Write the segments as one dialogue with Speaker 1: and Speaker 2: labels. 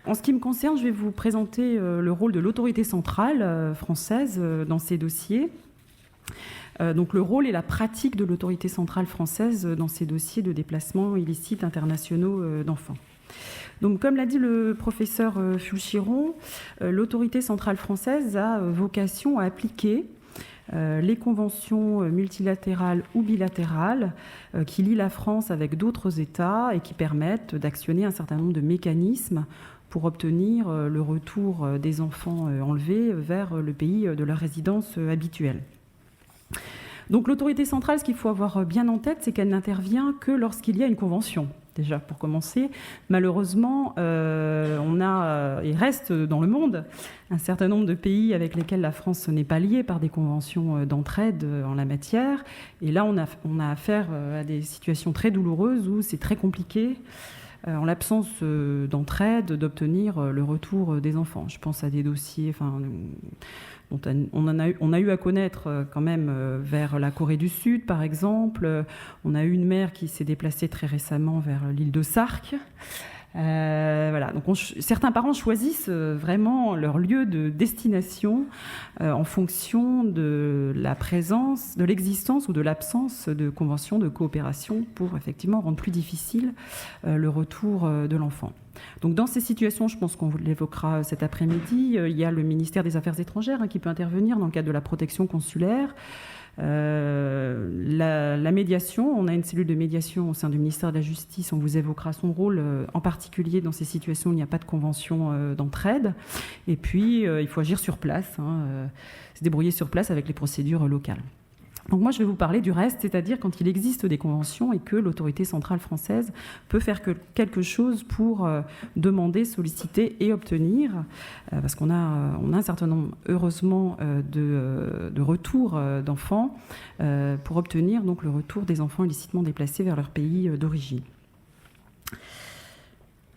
Speaker 1: En ce qui me concerne, je vais vous présenter le rôle de l'autorité centrale française dans ces dossiers. Donc le rôle et la pratique de l'autorité centrale française dans ces dossiers de déplacements illicites internationaux d'enfants. Donc, comme l'a dit le professeur Fulchiron, l'autorité centrale française a vocation à appliquer les conventions multilatérales ou bilatérales qui lient la France avec d'autres États et qui permettent d'actionner un certain nombre de mécanismes pour obtenir le retour des enfants enlevés vers le pays de leur résidence habituelle. Donc l'autorité centrale, ce qu'il faut avoir bien en tête, c'est qu'elle n'intervient que lorsqu'il y a une convention. Déjà, pour commencer, malheureusement, il reste dans le monde un certain nombre de pays avec lesquels la France n'est pas liée par des conventions d'entraide en la matière. Et là, on a affaire à des situations très douloureuses où c'est très compliqué, en l'absence d'entraide, d'obtenir le retour des enfants. Je pense à des dossiers dont on a eu à connaître quand même vers la Corée du Sud, par exemple. On a eu une mère qui s'est déplacée très récemment vers l'île de Sark. Voilà. Donc certains parents choisissent vraiment leur lieu de destination en fonction de la présence, de l'existence ou de l'absence de conventions de coopération pour effectivement rendre plus difficile le retour de l'enfant. Donc dans ces situations, je pense qu'on l'évoquera cet après-midi, il y a le ministère des Affaires étrangères qui peut intervenir dans le cadre de la protection consulaire. La médiation, on a une cellule de médiation au sein du ministère de la Justice, on vous évoquera son rôle en particulier dans ces situations où il n'y a pas de convention d'entraide. Et puis, il faut agir sur place, se débrouiller sur place avec les procédures locales. Donc moi, je vais vous parler du reste, c'est-à-dire quand il existe des conventions et que l'autorité centrale française peut faire quelque chose pour demander, solliciter et obtenir, parce qu'on a un certain nombre, heureusement, de retours d'enfants pour obtenir donc le retour des enfants illicitement déplacés vers leur pays d'origine.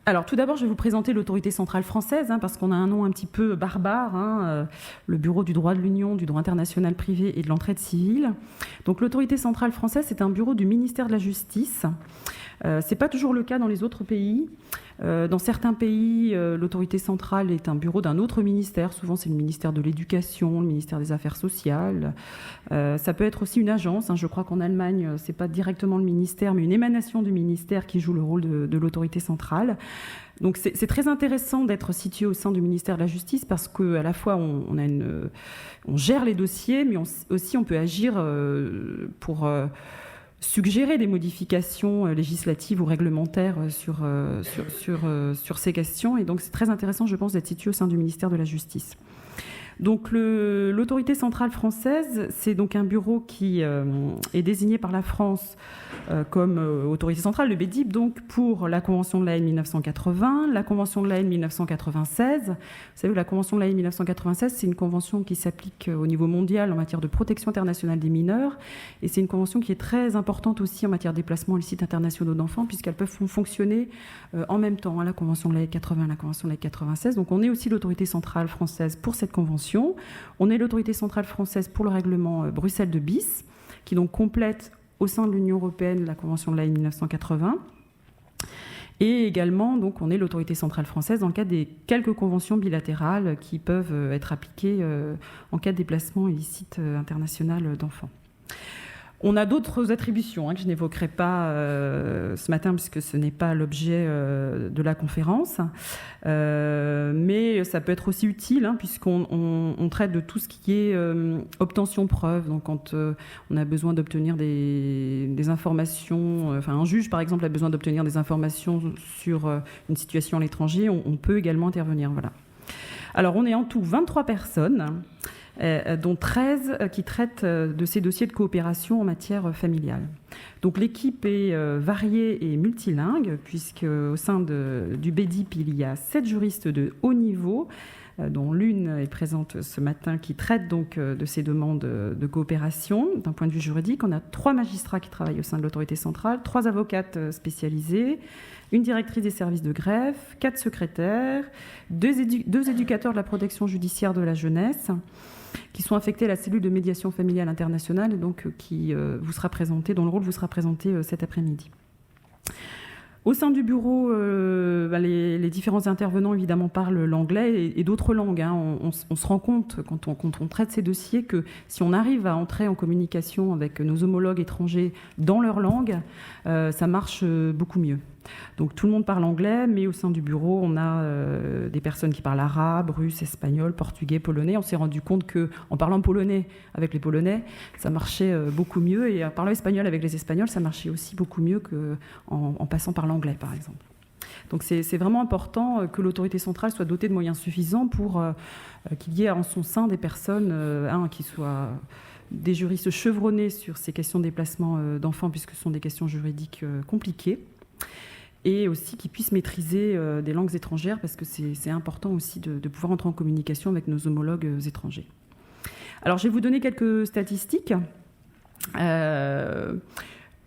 Speaker 1: Alors, tout d'abord, je vais vous présenter l'autorité centrale française, parce qu'on a un nom un petit peu barbare, le Bureau du droit de l'Union, du droit international privé et de l'entraide civile. Donc, l'autorité centrale française, c'est un bureau du ministère de la Justice. Ce n'est pas toujours le cas dans les autres pays. Dans certains pays, l'autorité centrale est un bureau d'un autre ministère. Souvent, c'est le ministère de l'Éducation, le ministère des Affaires sociales. Ça peut être aussi une agence. Je crois qu'en Allemagne, ce n'est pas directement le ministère, mais une émanation du ministère qui joue le rôle de l'autorité centrale. Donc, c'est très intéressant d'être situé au sein du ministère de la Justice parce qu'à la fois, on gère les dossiers, mais aussi on peut agir pour suggérer des modifications législatives ou réglementaires sur ces questions. Et donc, c'est très intéressant, je pense, d'être situé au sein du ministère de la Justice. Donc, l'autorité centrale française, c'est donc un bureau qui est désigné par la France comme autorité centrale, le BEDIP, donc pour la Convention de la Haye 1980, la Convention de la Haye 1996. Vous savez, la Convention de la Haye 1996, c'est une convention qui s'applique au niveau mondial en matière de protection internationale des mineurs. Et c'est une convention qui est très importante aussi en matière de déplacements illicites internationaux d'enfants, puisqu'elles peuvent fonctionner en même temps, la Convention de la Haye 80, la Convention de la Haye 96. Donc, on est aussi l'autorité centrale française pour cette convention. On est l'autorité centrale française pour le règlement Bruxelles de bis, qui donc complète au sein de l'Union européenne la Convention de la Haye 1980. Et également, donc, on est l'autorité centrale française dans le cadre des quelques conventions bilatérales qui peuvent être appliquées en cas de déplacement illicite international d'enfants. On a d'autres attributions que je n'évoquerai pas ce matin puisque ce n'est pas l'objet de la conférence, mais ça peut être aussi utile puisqu'on traite de tout ce qui est obtention preuve. Donc quand on a besoin d'obtenir des informations, un juge par exemple a besoin d'obtenir des informations sur une situation à l'étranger, on peut également intervenir. Voilà. Alors on est en tout 23 personnes. Dont 13 qui traitent de ces dossiers de coopération en matière familiale. Donc l'équipe est variée et multilingue, puisque au sein du BEDIP, il y a 7 juristes de haut niveau, dont l'une est présente ce matin, qui traite donc de ces demandes de coopération d'un point de vue juridique. On a 3 magistrats qui travaillent au sein de l'autorité centrale, 3 avocates spécialisées, une directrice des services de greffe, 4 secrétaires, 2 éducateurs de la protection judiciaire de la jeunesse, qui sont affectés à la cellule de médiation familiale internationale, donc qui vous sera présentée, dont le rôle vous sera présenté cet après-midi. Au sein du bureau, les différents intervenants, évidemment, parlent l'anglais et d'autres langues. Hein. On se rend compte, quand on traite ces dossiers, que si on arrive à entrer en communication avec nos homologues étrangers dans leur langue, ça marche beaucoup mieux. Donc tout le monde parle anglais, mais au sein du bureau, on a des personnes qui parlent arabe, russe, espagnol, portugais, polonais. On s'est rendu compte qu'en parlant polonais avec les Polonais, ça marchait beaucoup mieux. Et en parlant espagnol avec les Espagnols, ça marchait aussi beaucoup mieux qu'en passant par l'anglais, par exemple. Donc c'est vraiment important que l'autorité centrale soit dotée de moyens suffisants pour qu'il y ait en son sein des personnes qui soient des juristes chevronnés sur ces questions de déplacement d'enfants, puisque ce sont des questions juridiques compliquées. Et aussi qu'ils puissent maîtriser des langues étrangères, parce que c'est important aussi de pouvoir entrer en communication avec nos homologues étrangers. Alors, je vais vous donner quelques statistiques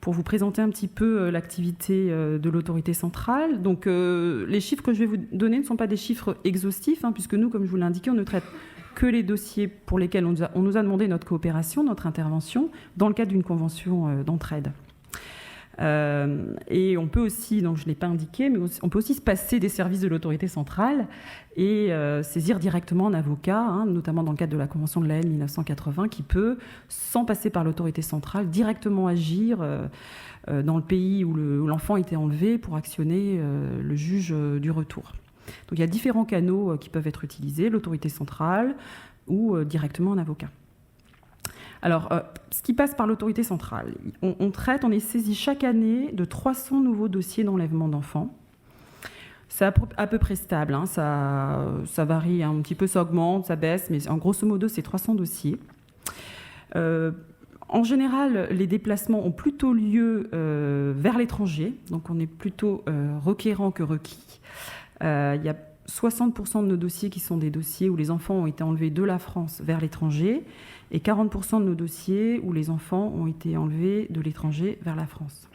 Speaker 1: pour vous présenter un petit peu l'activité de l'autorité centrale. Donc, les chiffres que je vais vous donner ne sont pas des chiffres exhaustifs, puisque nous, comme je vous l'ai indiqué, on ne traite que les dossiers pour lesquels on nous a demandé notre coopération, notre intervention, dans le cadre d'une convention d'entraide. Et on peut aussi, donc je ne l'ai pas indiqué, mais on peut aussi se passer des services de l'autorité centrale et saisir directement un avocat, notamment dans le cadre de la Convention de la Haye 1980, qui peut, sans passer par l'autorité centrale, directement agir dans le pays où l'enfant a été enlevé pour actionner le juge du retour. Donc il y a différents canaux qui peuvent être utilisés, l'autorité centrale ou directement un avocat. Alors, ce qui passe par l'autorité centrale, on est saisi chaque année de 300 nouveaux dossiers d'enlèvement d'enfants. C'est à peu près stable, ça varie un petit peu, ça augmente, ça baisse, mais en grosso modo, c'est 300 dossiers. En général, les déplacements ont plutôt lieu vers l'étranger, donc on est plutôt requérant que requis. Il y a 60% de nos dossiers qui sont des dossiers où les enfants ont été enlevés de la France vers l'étranger et 40% de nos dossiers où les enfants ont été enlevés de l'étranger vers la France.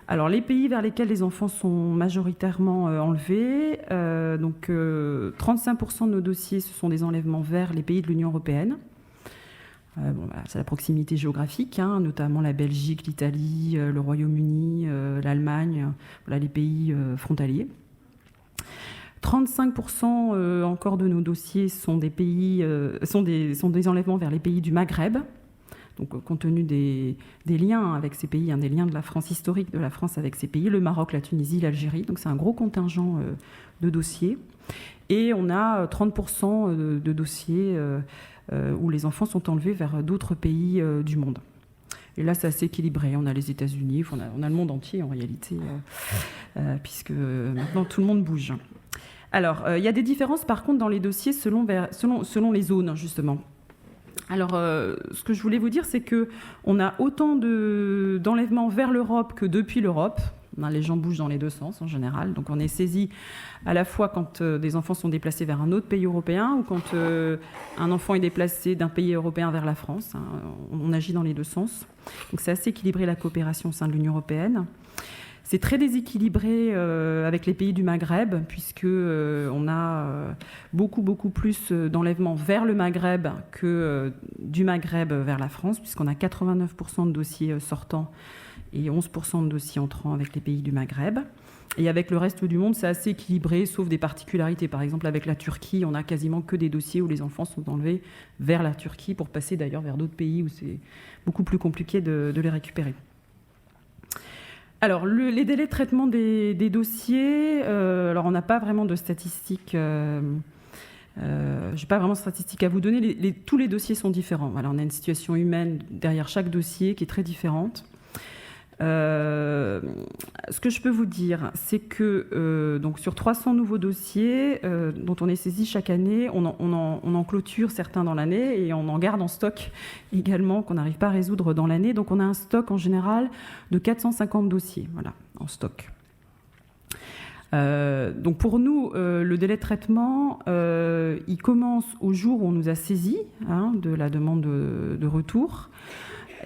Speaker 1: Alors, les pays vers lesquels les enfants sont majoritairement enlevés, 35% de nos dossiers, ce sont des enlèvements vers les pays de l'Union européenne. C'est la proximité géographique, notamment la Belgique, l'Italie, le Royaume-Uni, l'Allemagne, les pays frontaliers. 35% encore de nos dossiers sont des enlèvements vers les pays du Maghreb. Donc, compte tenu des liens avec ces pays, des liens de la France historique, de la France avec ces pays, le Maroc, la Tunisie, l'Algérie. Donc, c'est un gros contingent de dossiers. Et on a 30% de dossiers où les enfants sont enlevés vers d'autres pays du monde. Et là, c'est assez équilibré. On a les États-Unis, on a le monde entier en réalité, puisque maintenant tout le monde bouge. Alors, il y a des différences par contre dans les dossiers selon les zones, justement. Alors, ce que je voulais vous dire, c'est qu'on a autant d'enlèvements vers l'Europe que depuis l'Europe. Les gens bougent dans les deux sens en général. Donc, on est saisi à la fois quand des enfants sont déplacés vers un autre pays européen ou quand un enfant est déplacé d'un pays européen vers la France. On agit dans les deux sens. Donc, c'est assez équilibré la coopération au sein de l'Union européenne. C'est très déséquilibré avec les pays du Maghreb, puisqu'on a beaucoup plus d'enlèvements vers le Maghreb que du Maghreb vers la France, puisqu'on a 89% de dossiers sortants et 11% de dossiers entrants avec les pays du Maghreb. Et avec le reste du monde, c'est assez équilibré, sauf des particularités. Par exemple, avec la Turquie, on a quasiment que des dossiers où les enfants sont enlevés vers la Turquie pour passer d'ailleurs vers d'autres pays où c'est beaucoup plus compliqué de les récupérer. Alors, les délais de traitement des dossiers, alors on n'a pas vraiment de statistiques, je n'ai pas vraiment de statistiques à vous donner, tous les dossiers sont différents. Voilà, on a une situation humaine derrière chaque dossier qui est très différente. Ce que je peux vous dire, c'est que donc sur 300 nouveaux dossiers dont on est saisi chaque année, on en clôture certains dans l'année et on en garde en stock également qu'on n'arrive pas à résoudre dans l'année. Donc on a un stock en général de 450 dossiers, voilà, en stock. Donc pour nous, le délai de traitement, il commence au jour où on nous a saisi de la demande de retour.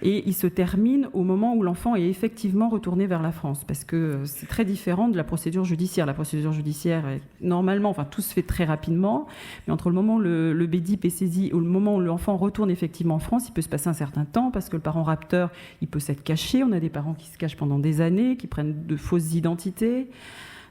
Speaker 1: Et il se termine au moment où l'enfant est effectivement retourné vers la France, parce que c'est très différent de la procédure judiciaire. La procédure judiciaire, normalement, tout se fait très rapidement, mais entre le moment où le BEDIP est saisi et le moment où l'enfant retourne effectivement en France, il peut se passer un certain temps, parce que le parent rapteur, il peut s'être caché. On a des parents qui se cachent pendant des années, qui prennent de fausses identités.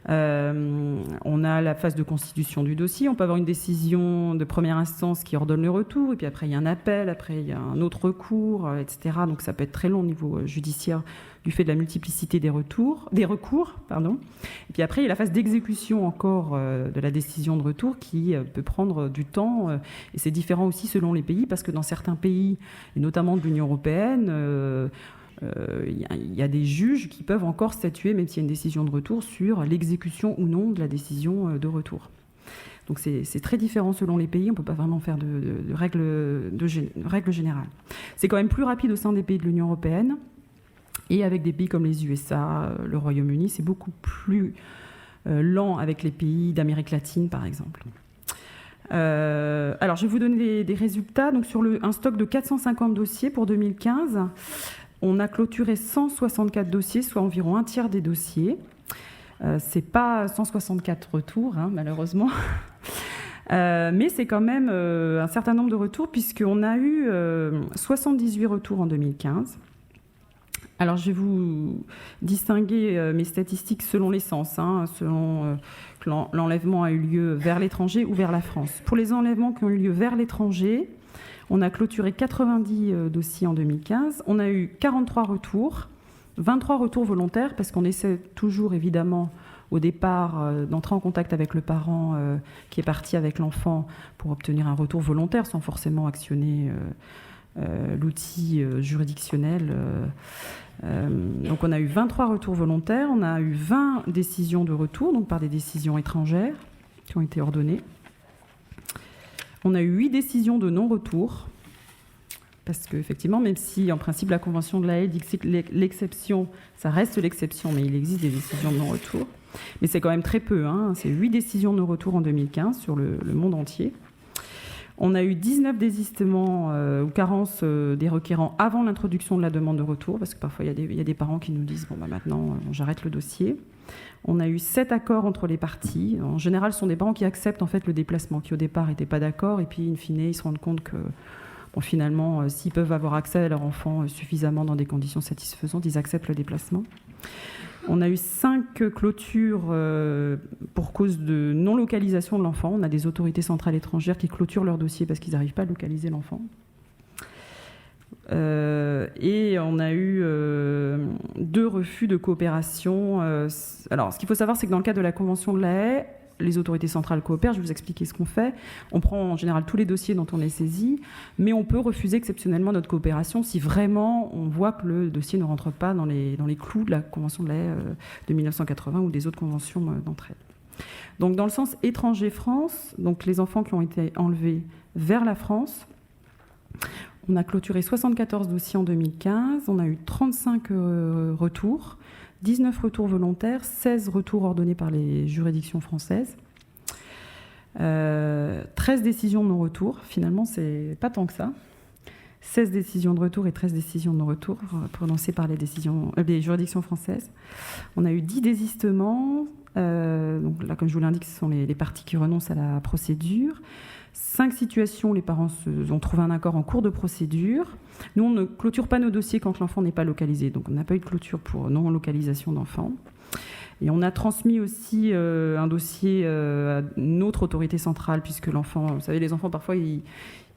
Speaker 1: On a la phase de constitution du dossier, on peut avoir une décision de première instance qui ordonne le retour, et puis après il y a un appel, après il y a un autre recours, etc. Donc ça peut être très long au niveau judiciaire du fait de la multiplicité des recours. Et puis après il y a la phase d'exécution encore de la décision de retour qui peut prendre du temps, et c'est différent aussi selon les pays, parce que dans certains pays, et notamment de l'Union européenne, il y a des juges qui peuvent encore statuer, même s'il y a une décision de retour, sur l'exécution ou non de la décision de retour. Donc c'est très différent selon les pays, on ne peut pas vraiment faire de règles générales. C'est quand même plus rapide au sein des pays de l'Union européenne, et avec des pays comme les USA, le Royaume-Uni, c'est beaucoup plus lent avec les pays d'Amérique latine, par exemple. Alors, je vais vous donner des résultats. Donc, sur un stock de 450 dossiers pour 2015, on a clôturé 164 dossiers, soit environ un tiers des dossiers. C'est pas 164 retours, malheureusement. Mais c'est quand même un certain nombre de retours, puisqu'on a eu 78 retours en 2015. Alors, je vais vous distinguer mes statistiques selon les sens, selon que l'enlèvement a eu lieu vers l'étranger ou vers la France. Pour les enlèvements qui ont eu lieu vers l'étranger, on a clôturé 90 dossiers en 2015. On a eu 43 retours, 23 retours volontaires, parce qu'on essaie toujours, évidemment, au départ, d'entrer en contact avec le parent qui est parti avec l'enfant pour obtenir un retour volontaire, sans forcément actionner l'outil juridictionnel. Donc on a eu 23 retours volontaires, on a eu 20 décisions de retour, donc par des décisions étrangères qui ont été ordonnées. On a eu 8 décisions de non-retour, parce qu'effectivement, même si en principe la Convention de La Haye dit que l'exception, ça reste l'exception, mais il existe des décisions de non-retour. Mais c'est quand même très peu, c'est 8 décisions de non-retour en 2015 sur le monde entier. On a eu 19 désistements ou carences des requérants avant l'introduction de la demande de retour, parce que parfois il y a des parents qui nous disent « maintenant j'arrête le dossier ». On a eu 7 accords entre les parties. En général, ce sont des parents qui acceptent en fait le déplacement, qui au départ n'étaient pas d'accord, et puis in fine, ils se rendent compte que finalement, s'ils peuvent avoir accès à leur enfant suffisamment dans des conditions satisfaisantes, ils acceptent le déplacement. On a eu 5 clôtures pour cause de non-localisation de l'enfant. On a des autorités centrales étrangères qui clôturent leur dossier parce qu'ils n'arrivent pas à localiser l'enfant. Et on a eu 2 refus de coopération. Alors, ce qu'il faut savoir, c'est que dans le cadre de la Convention de La Haye, les autorités centrales coopèrent. Je vais vous expliquer ce qu'on fait. On prend en général tous les dossiers dont on est saisi, mais on peut refuser exceptionnellement notre coopération si vraiment on voit que le dossier ne rentre pas dans les clous de la Convention de La Haye de 1980 ou des autres conventions d'entraide. Donc, dans le sens étranger-France, donc les enfants qui ont été enlevés vers la France, on a clôturé 74 dossiers en 2015, on a eu 35 retours, 19 retours volontaires, 16 retours ordonnés par les juridictions françaises, 13 décisions de non-retour, finalement c'est pas tant que ça, 16 décisions de retour et 13 décisions de non-retour prononcées par les juridictions françaises. On a eu 10 désistements, donc là comme je vous l'indique, ce sont les parties qui renoncent à la procédure. 5 situations où les parents ont trouvé un accord en cours de procédure. Nous, on ne clôture pas nos dossiers quand l'enfant n'est pas localisé. Donc, on n'a pas eu de clôture pour non-localisation d'enfant. Et on a transmis aussi un dossier à une autre autorité centrale, puisque l'enfant, vous savez, les enfants, parfois, ils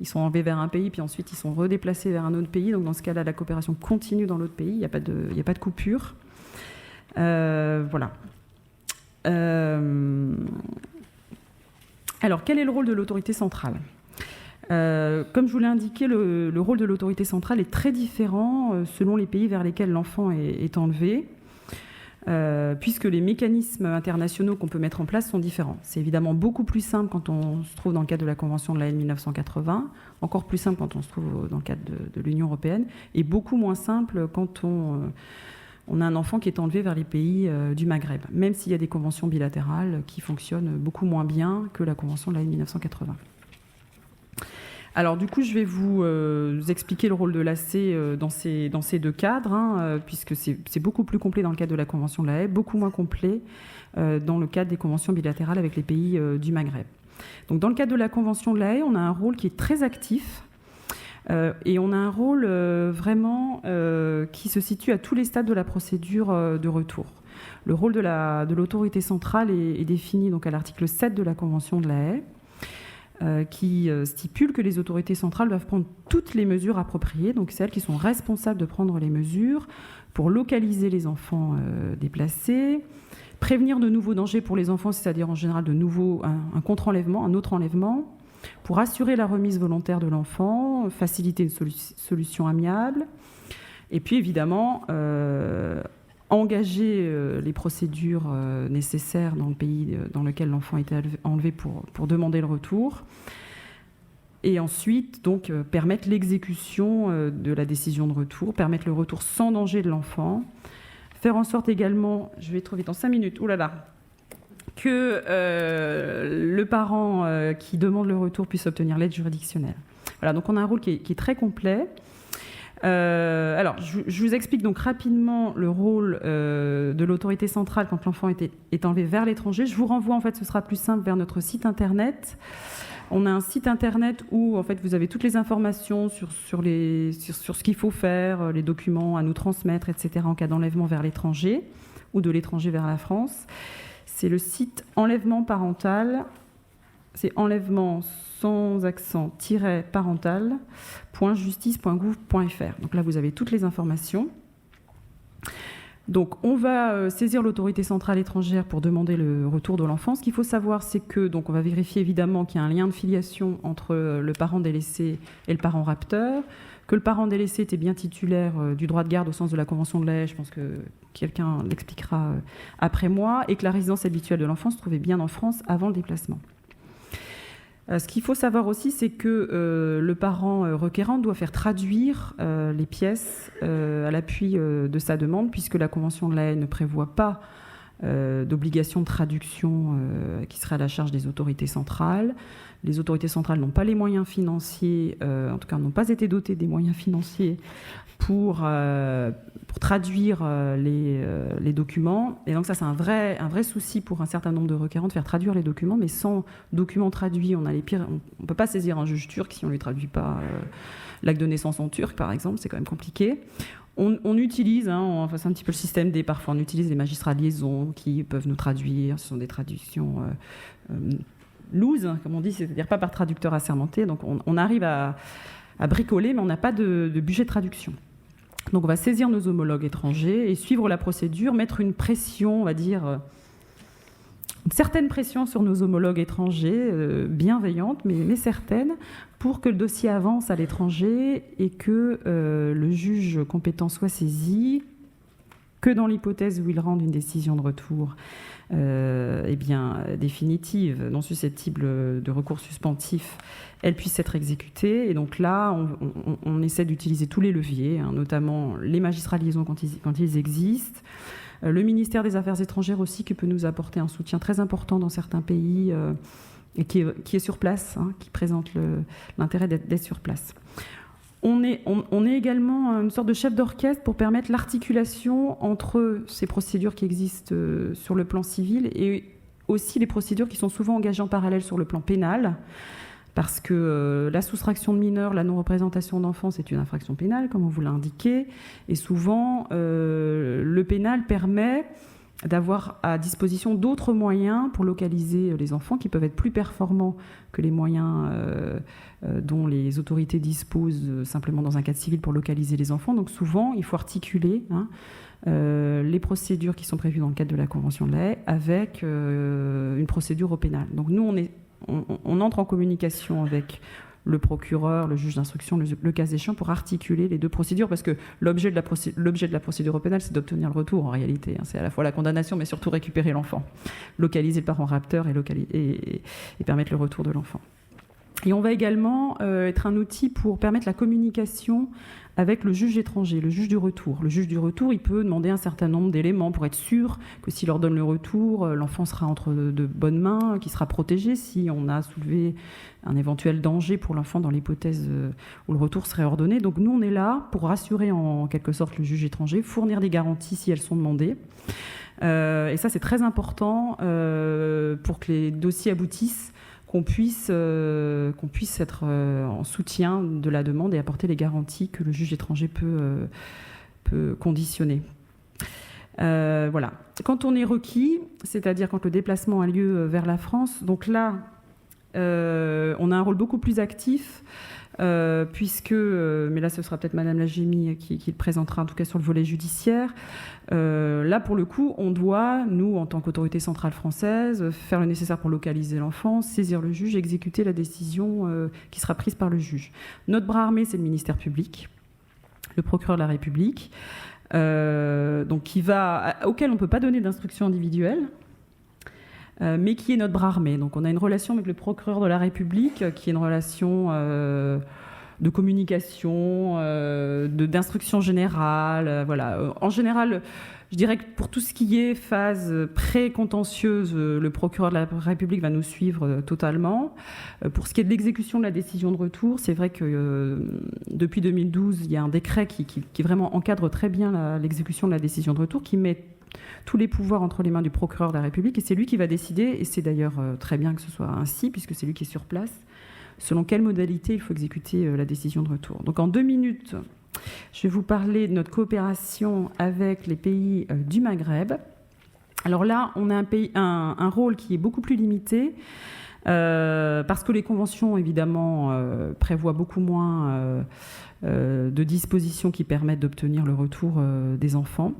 Speaker 1: sont enlevés vers un pays, puis ensuite, ils sont redéplacés vers un autre pays. Donc, dans ce cas-là, la coopération continue dans l'autre pays. Il n'y a pas de coupure. Voilà. Alors, quel est le rôle de l'autorité centrale ? Comme je vous l'ai indiqué, le rôle de l'autorité centrale est très différent selon les pays vers lesquels l'enfant est enlevé, puisque les mécanismes internationaux qu'on peut mettre en place sont différents. C'est évidemment beaucoup plus simple quand on se trouve dans le cadre de la Convention de La Haye de 1980, encore plus simple quand on se trouve dans le cadre de l'Union européenne, et beaucoup moins simple quand on a un enfant qui est enlevé vers les pays du Maghreb, même s'il y a des conventions bilatérales qui fonctionnent beaucoup moins bien que la Convention de la Haye de 1980. Alors du coup, je vais vous expliquer le rôle de l'AC dans ces deux cadres, puisque c'est beaucoup plus complet dans le cadre de la Convention de La Haye, beaucoup moins complet dans le cadre des conventions bilatérales avec les pays du Maghreb. Donc dans le cadre de la Convention de La Haye, on a un rôle qui est très actif, et on a un rôle vraiment qui se situe à tous les stades de la procédure de retour. Le rôle de l'autorité centrale est défini donc à l'article 7 de la Convention de La Haye, qui stipule que les autorités centrales doivent prendre toutes les mesures appropriées, donc c'est elles qui sont responsables de prendre les mesures pour localiser les enfants déplacés, prévenir de nouveaux dangers pour les enfants, c'est-à-dire en général un contre-enlèvement, un autre enlèvement, pour assurer la remise volontaire de l'enfant, faciliter une solution amiable, et puis évidemment engager les procédures nécessaires dans le pays dans lequel l'enfant a été enlevé pour demander le retour, et ensuite donc permettre l'exécution de la décision de retour, permettre le retour sans danger de l'enfant, faire en sorte également, je vais trop vite en 5 minutes, que le parent qui demande le retour puisse obtenir l'aide juridictionnelle. Voilà, donc on a un rôle qui est très complet. Alors, je vous explique donc rapidement le rôle de l'autorité centrale quand l'enfant est enlevé vers l'étranger. Je vous renvoie, en fait, ce sera plus simple, vers notre site internet. On a un site internet où, en fait, vous avez toutes les informations sur ce qu'il faut faire, les documents à nous transmettre, etc., en cas d'enlèvement vers l'étranger ou de l'étranger vers la France. C'est le site enlèvement parental. C'est enlèvement sans accent parental.justice.gouv.fr. Donc là, vous avez toutes les informations. Donc, on va saisir l'autorité centrale étrangère pour demander le retour de l'enfant. Ce qu'il faut savoir, c'est que, donc, on va vérifier évidemment qu'il y a un lien de filiation entre le parent délaissé et le parent rapteur, que le parent délaissé était bien titulaire du droit de garde au sens de la Convention de La Haye, je pense que quelqu'un l'expliquera après moi, et que la résidence habituelle de l'enfant se trouvait bien en France avant le déplacement. Ce qu'il faut savoir aussi, c'est que le parent requérant doit faire traduire les pièces à l'appui de sa demande, puisque la Convention de La Haye ne prévoit pas d'obligation de traduction qui serait à la charge des autorités centrales. Les autorités centrales n'ont pas les moyens financiers, en tout cas n'ont pas été dotées des moyens financiers pour traduire les documents. Et donc ça, c'est un vrai souci pour un certain nombre de requérants de faire traduire les documents, mais sans documents traduits, on ne peut pas saisir un juge turc si on ne lui traduit pas l'acte de naissance en turc, par exemple, c'est quand même compliqué. On utilise, c'est un petit peu le système D, parfois on utilise les magistrats de liaison qui peuvent nous traduire, ce sont des traductions loose, comme on dit, c'est-à-dire pas par traducteur assermenté, donc on arrive à bricoler, mais on n'a pas de budget de traduction. Donc on va saisir nos homologues étrangers et suivre la procédure, mettre une pression, on va dire, une certaine pression sur nos homologues étrangers, bienveillante, mais certaine, pour que le dossier avance à l'étranger et que le juge compétent soit saisi, que dans l'hypothèse où il rende une décision de retour définitive, non susceptible de recours suspensif, elle puisse être exécutée. Et donc là, on essaie d'utiliser tous les leviers, notamment les magistrats de liaison quand ils existent, le ministère des Affaires étrangères aussi, qui peut nous apporter un soutien très important dans certains pays et qui est sur place, qui présente l'intérêt d'être sur place. On est également une sorte de chef d'orchestre pour permettre l'articulation entre ces procédures qui existent sur le plan civil et aussi les procédures qui sont souvent engagées en parallèle sur le plan pénal, parce que la soustraction de mineurs, la non-représentation d'enfants, c'est une infraction pénale, comme on vous l'a indiqué, et souvent le pénal permet d'avoir à disposition d'autres moyens pour localiser les enfants qui peuvent être plus performants que les moyens dont les autorités disposent simplement dans un cadre civil pour localiser les enfants. Donc souvent, il faut articuler les procédures qui sont prévues dans le cadre de la Convention de La Haye avec une procédure au pénal. Donc nous, on entre en communication avec le procureur, le juge d'instruction, le cas échéant, pour articuler les deux procédures, parce que l'objet de la procédure pénale, c'est d'obtenir le retour, en réalité. C'est à la fois la condamnation, mais surtout récupérer l'enfant, localiser le parent rapteur et permettre le retour de l'enfant. Et on va également être un outil pour permettre la communication avec le juge étranger, le juge du retour. Le juge du retour, il peut demander un certain nombre d'éléments pour être sûr que s'il leur donne le retour, l'enfant sera entre de bonnes mains, qu'il sera protégé si on a soulevé un éventuel danger pour l'enfant dans l'hypothèse où le retour serait ordonné. Donc nous, on est là pour rassurer en quelque sorte le juge étranger, fournir des garanties si elles sont demandées. Et ça, c'est très important pour que les dossiers aboutissent, qu'on puisse être en soutien de la demande et apporter les garanties que le juge étranger peut conditionner. Voilà. Quand on est requis, c'est-à-dire quand le déplacement a lieu vers la France, donc là, on a un rôle beaucoup plus actif, puisque, mais là ce sera peut-être Madame Lagémy qui le présentera, en tout cas sur le volet judiciaire. Là, pour le coup, on doit, nous, en tant qu'autorité centrale française, faire le nécessaire pour localiser l'enfant, saisir le juge, exécuter la décision qui sera prise par le juge. Notre bras armé, c'est le ministère public, le procureur de la République, donc auquel on ne peut pas donner d'instruction individuelle, mais qui est notre bras armé. Donc on a une relation avec le procureur de la République, qui est une relation de communication, d'instruction générale. Voilà. En général, je dirais que pour tout ce qui est phase pré-contentieuse, le procureur de la République va nous suivre totalement. Pour ce qui est de l'exécution de la décision de retour, c'est vrai que depuis 2012, il y a un décret qui vraiment encadre très bien l'exécution de la décision de retour, qui met tous les pouvoirs entre les mains du procureur de la République, et c'est lui qui va décider, et c'est d'ailleurs très bien que ce soit ainsi, puisque c'est lui qui est sur place, selon quelle modalité il faut exécuter la décision de retour. Donc en 2 minutes, je vais vous parler de notre coopération avec les pays du Maghreb. Alors là, on a un rôle qui est beaucoup plus limité, parce que les conventions, évidemment, prévoient beaucoup moins de dispositions qui permettent d'obtenir le retour des enfants.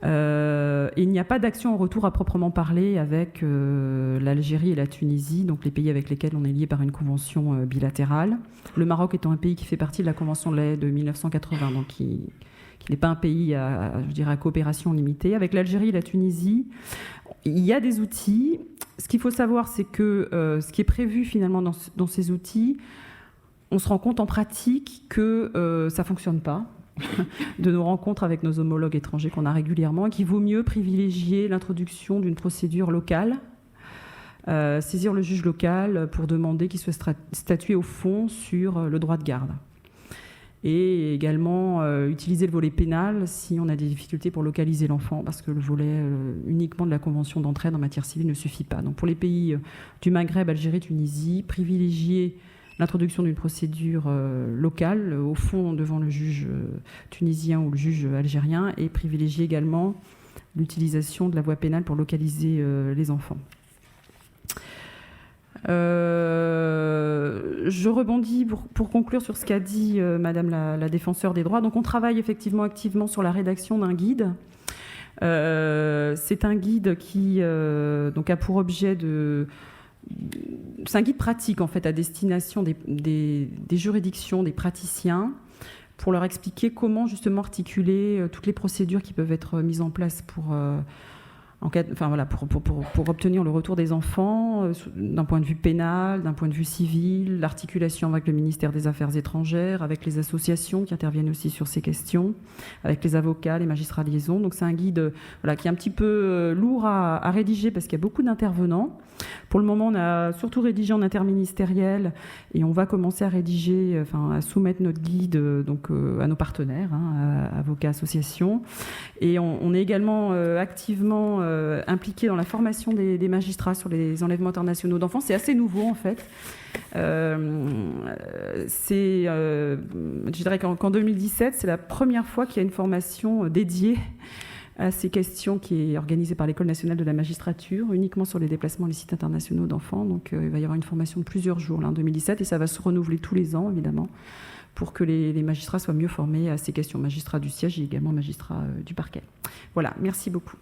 Speaker 1: Il n'y a pas d'action en retour à proprement parler avec l'Algérie et la Tunisie, donc les pays avec lesquels on est lié par une convention bilatérale. Le Maroc étant un pays qui fait partie de la Convention de l'Haye de 1980, donc qui n'est pas un pays à coopération limitée. Avec l'Algérie et la Tunisie, il y a des outils. Ce qu'il faut savoir, c'est que ce qui est prévu finalement dans ces outils, on se rend compte en pratique que ça ne fonctionne pas. De nos rencontres avec nos homologues étrangers qu'on a régulièrement, et qu'il vaut mieux privilégier l'introduction d'une procédure locale, saisir le juge local pour demander qu'il soit statué au fond sur le droit de garde. Et également utiliser le volet pénal si on a des difficultés pour localiser l'enfant, parce que le volet uniquement de la convention d'entraide en matière civile ne suffit pas. Donc pour les pays du Maghreb, Algérie, Tunisie, privilégier l'introduction d'une procédure locale, au fond, devant le juge tunisien ou le juge algérien, et privilégier également l'utilisation de la voie pénale pour localiser les enfants. Je rebondis pour conclure sur ce qu'a dit Madame la défenseure des droits. Donc on travaille effectivement activement sur la rédaction d'un guide. C'est un guide qui donc a pour objet c'est un guide pratique en fait à destination des juridictions, des praticiens, pour leur expliquer comment justement articuler toutes les procédures qui peuvent être mises en place pour obtenir le retour des enfants d'un point de vue pénal, d'un point de vue civil, l'articulation avec le ministère des Affaires étrangères, avec les associations qui interviennent aussi sur ces questions, avec les avocats, les magistrats de liaison. Donc c'est un guide qui est un petit peu lourd à rédiger parce qu'il y a beaucoup d'intervenants. Pour le moment, on a surtout rédigé en interministériel et on va commencer à rédiger, à soumettre notre guide à nos partenaires, avocats, associations. Et on est également activement impliqué dans la formation des magistrats sur les enlèvements internationaux d'enfants. C'est assez nouveau en fait. Je dirais qu'en 2017, c'est la première fois qu'il y a une formation dédiée à ces questions qui est organisée par l'École nationale de la magistrature, uniquement sur les déplacements licites internationaux d'enfants. Donc il va y avoir une formation de plusieurs jours là, en 2017 et ça va se renouveler tous les ans évidemment pour que les magistrats soient mieux formés à ces questions, magistrats du siège et également magistrats du parquet. Voilà, merci beaucoup.